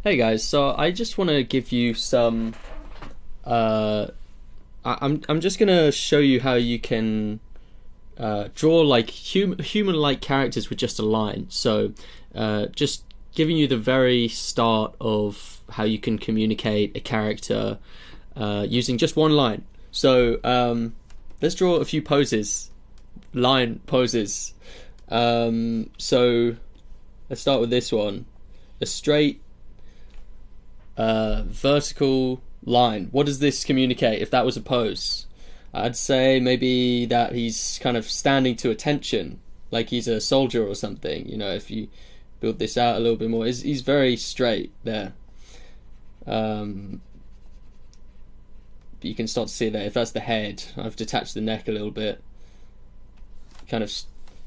Hey guys, so I just want to give you some. I'm just gonna show you how you can draw like human-like characters with just a line. So, just giving you the very start of how you can communicate a character using just one line. So, let's draw a few poses, line poses. So let's start with this one: a straight vertical line. What does this communicate if that was a pose? I'd say maybe that he's kind of standing to attention, like he's a soldier or something. You know, if you build this out a little bit more, he's very straight there. You can start to see that if that's the head, I've detached the neck a little bit, kind of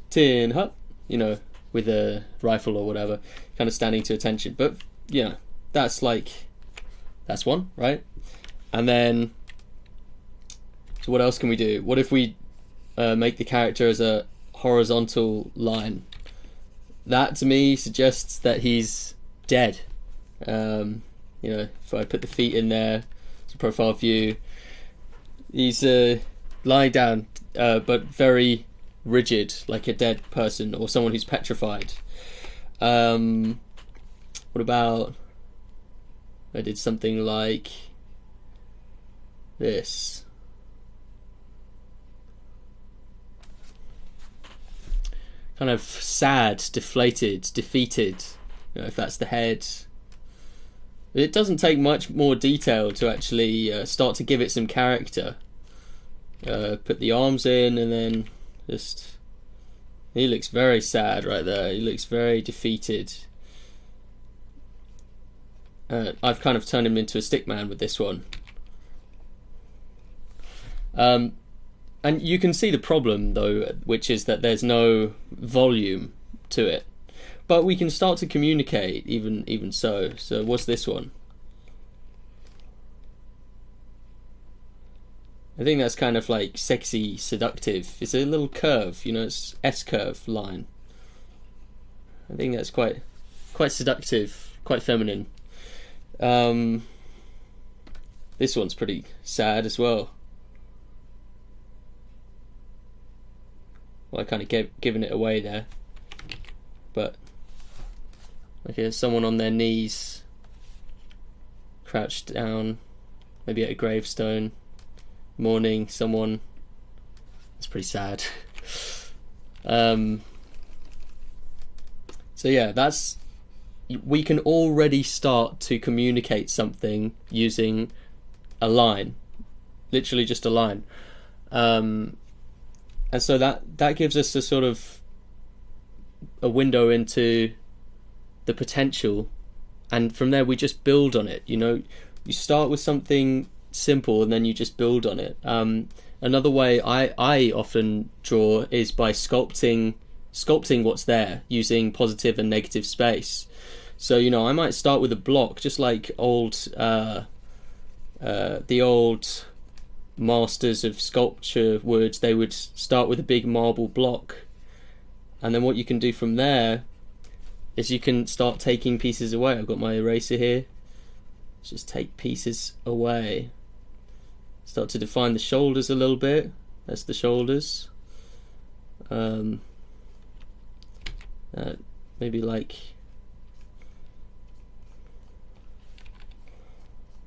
tin hut, you know, with a rifle or whatever, kind of standing to attention. But you know, that's one, right? And then, so what else can we do? What if we make the character as a horizontal line? That to me suggests that he's dead. You know, if I put the feet in there, it's a profile view. He's lying down, but very rigid, like a dead person or someone who's petrified. What about I did something like this? Kind of sad, deflated, defeated, you know, if that's the head. It doesn't take much more detail to actually start to give it some character. Put the arms in and then just... He looks very sad right there. He looks very defeated. I've kind of turned him into a stick man with this one. And you can see the problem though, which is that there's no volume to it. But we can start to communicate even so. So what's this one? I think that's kind of like sexy, seductive. It's a little curve, you know, it's S-curve line. I think that's quite seductive, quite feminine. This one's pretty sad as well. Well, I kind of given it away there. But okay, someone on their knees, crouched down, maybe at a gravestone, mourning someone. It's pretty sad. So yeah, we can already start to communicate something using a line, literally just a line, and so that gives us a sort of a window into the potential, and from there we just build on it. You know, you start with something simple and then you just build on it. Another way I often draw is by sculpting what's there using positive and negative space. So, you know, I might start with a block, just like the old masters of sculpture would. They would start with a big marble block, and then what you can do from there is you can start taking pieces away. I've got my eraser here. Let's just take pieces away. Start to define the shoulders a little bit. That's the shoulders. Maybe like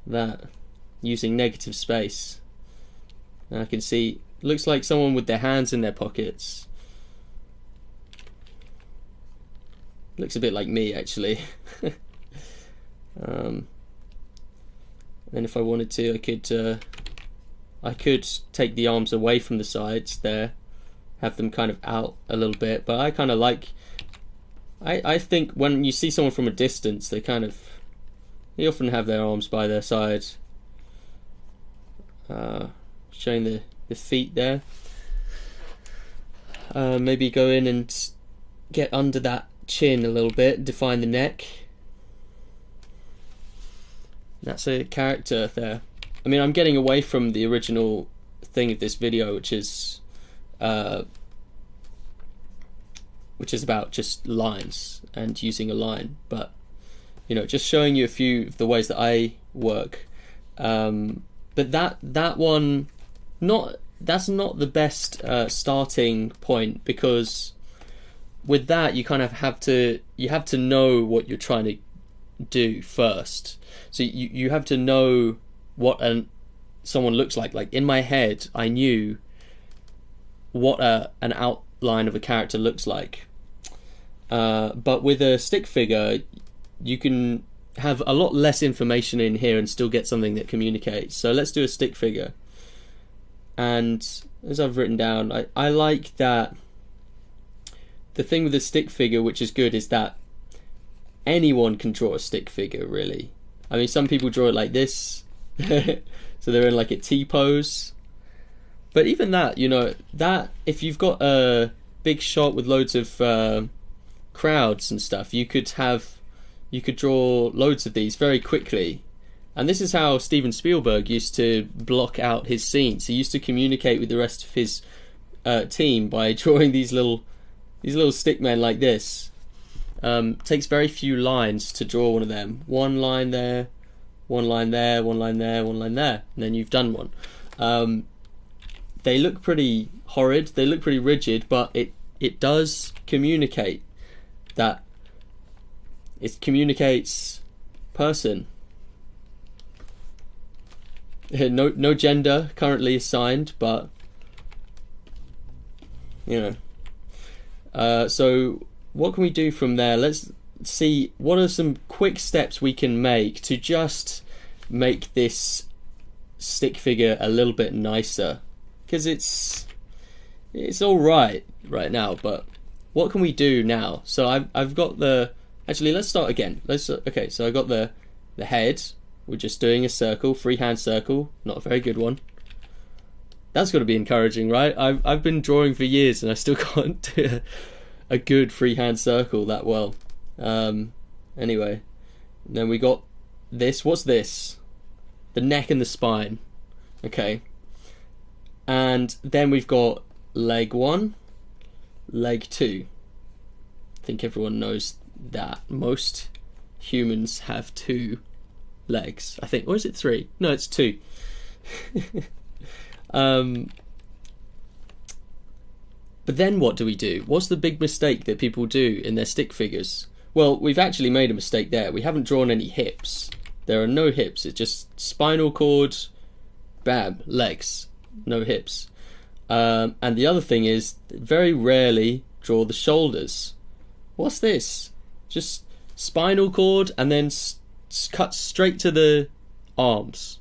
that, using negative space. And I can see, looks like someone with their hands in their pockets. Looks a bit like me actually. And if I wanted to, I could take the arms away from the sides there, have them kind of out a little bit. But I kind of like, I think when you see someone from a distance, they often have their arms by their sides. Showing the feet there. Maybe go in and get under that chin a little bit, define the neck. That's a character there. I mean, I'm getting away from the original thing of this video, which is about just lines and using a line. But just showing you a few of the ways that I work. But that one, that's not the best starting point, because with that you kind of have to know what you're trying to do first. So you have to know what someone looks like. Like in my head, I knew what an outline of a character looks like. But with a stick figure, you can have a lot less information in here and still get something that communicates. So let's do a stick figure. And as I've written down, I like that the thing with the stick figure, which is good, is that anyone can draw a stick figure, really. I mean, some people draw it like this, so they're in like a T pose. But even that, that if you've got a big shot with loads of crowds and stuff, you could draw loads of these very quickly. And this is how Steven Spielberg used to block out his scenes. He used to communicate with the rest of his team by drawing these little stick men like this. Takes very few lines to draw one of them. One line there, one line there, one line there, one line there, and then you've done one. They look pretty horrid, they look pretty rigid, but it does communicate that. It communicates person. No gender currently assigned, but so what can we do from there? Let's see what are some quick steps we can make to just make this stick figure a little bit nicer, because it's all right now, but what can we do now? So I've got the, actually let's start again. Okay, so I got the head. We're just doing a circle, freehand circle, not a very good one. That's got to be encouraging, right? I've been drawing for years and I still can't do a good freehand circle that well. Anyway, and then we got this. What's this? The neck and the spine. Okay. And then we've got leg 1, leg 2. I think everyone knows that most humans have 2 legs, I think. Or is it 3? No, it's 2. But then what do we do? What's the big mistake that people do in their stick figures? Well, we've actually made a mistake there. We haven't drawn any hips. There are no hips. It's just spinal cord, bam, legs, no hips. And the other thing is, very rarely draw the shoulders. What's this? Just spinal cord and then cut straight to the arms.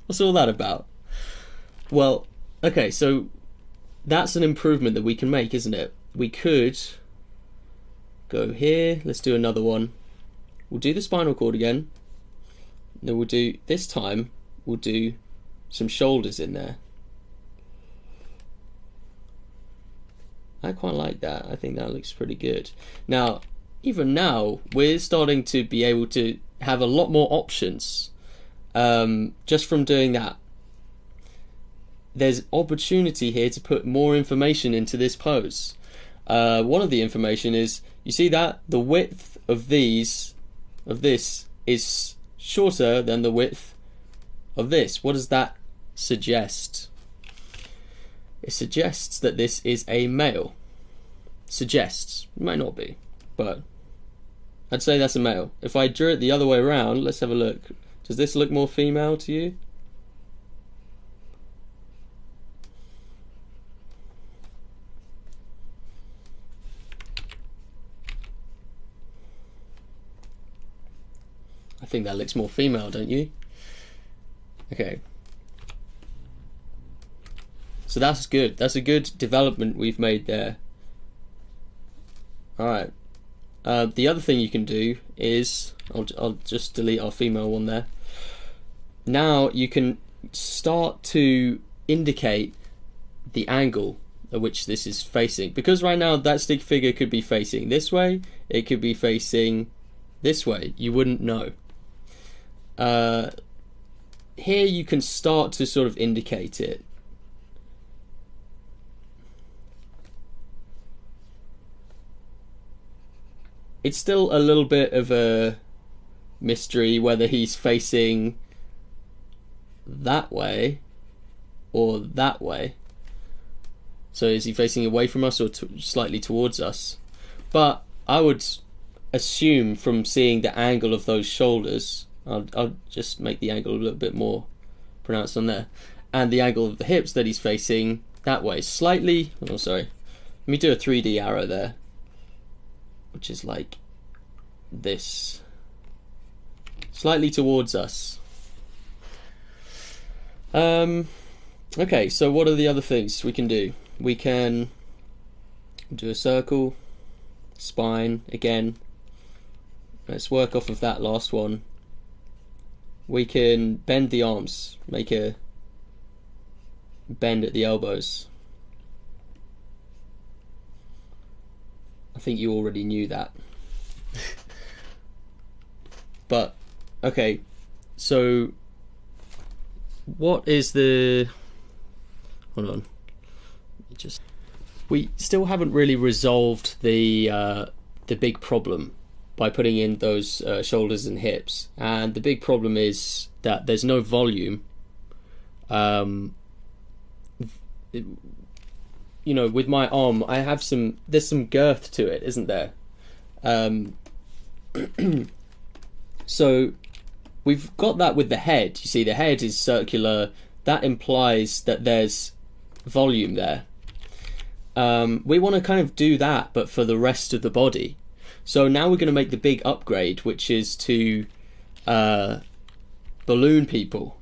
What's all that about? Well, okay, so that's an improvement that we can make, isn't it? We could go here. Let's do another one. We'll do the spinal cord again. Then we'll do, this time, we'll do some shoulders in there. I quite like that. I think that looks pretty good. Now, even now, we're starting to be able to have a lot more options just from doing that. There's opportunity here to put more information into this pose. One of the information is, you see that the width of this is shorter than the width of this. What does that suggest? It suggests that this is a male. Suggests. It might not be, but I'd say that's a male. If I drew it the other way around, let's have a look. Does this look more female to you? I think that looks more female, don't you? Okay. So that's good. That's a good development we've made there. Alright. The other thing you can do is, I'll just delete our female one there. Now you can start to indicate the angle at which this is facing. Because right now that stick figure could be facing this way, it could be facing this way. You wouldn't know. Here you can start to sort of indicate it. It's still a little bit of a mystery whether he's facing that way or that way. So is he facing away from us or slightly towards us? But I would assume from seeing the angle of those shoulders, I'll just make the angle a little bit more pronounced on there, and the angle of the hips, that he's facing that way. Slightly, oh sorry, let me do a 3D arrow there, which is like this. Slightly towards us. Okay, so what are the other things we can do? We can do a circle, spine again. Let's work off of that last one. We can bend the arms, make a bend at the elbows. I think you already knew that. But, okay, so what is the... Hold on. We still haven't really resolved the big problem by putting in those shoulders and hips, and the big problem is that there's no volume. You know, with my arm, there's some girth to it, isn't there? So we've got that with the head. You see, the head is circular. That implies that there's volume there. We want to kind of do that, but for the rest of the body. So now we're going to make the big upgrade, which is to balloon people.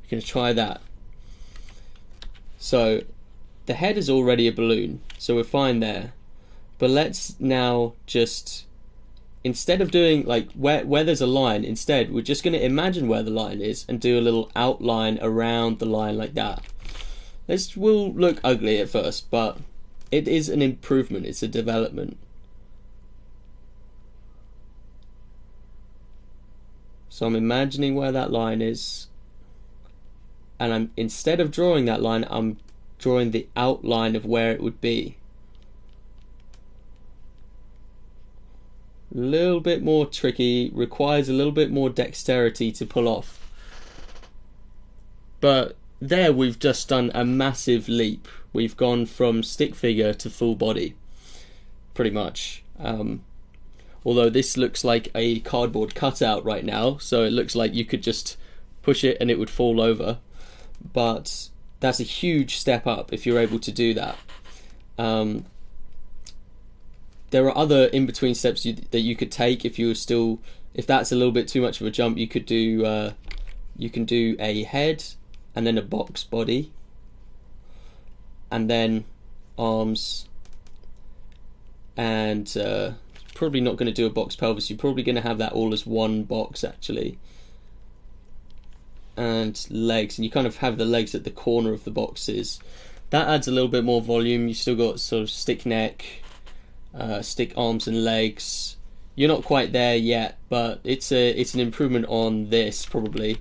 We're going to try that. So the head is already a balloon, so we're fine there. But let's now just, instead of doing like where there's a line, instead we're just going to imagine where the line is and do a little outline around the line like that. This will look ugly at first, but it is an improvement, it's a development. So I'm imagining where that line is, and instead of drawing that line, I'm drawing the outline of where it would be. A little bit more tricky, requires a little bit more dexterity to pull off. But there we've just done a massive leap. We've gone from stick figure to full body, pretty much. Although this looks like a cardboard cutout right now, so it looks like you could just push it and it would fall over. But that's a huge step up if you're able to do that. There are other in-between steps that you could take if that's a little bit too much of a jump. You could do you can do a head and then a box body, and then arms, and probably not going to do a box pelvis. You're probably going to have that all as one box actually, and legs, and you kind of have the legs at the corner of the boxes. That adds a little bit more volume. You still got sort of stick neck, stick arms and legs. You're not quite there yet, but it's an improvement on this probably.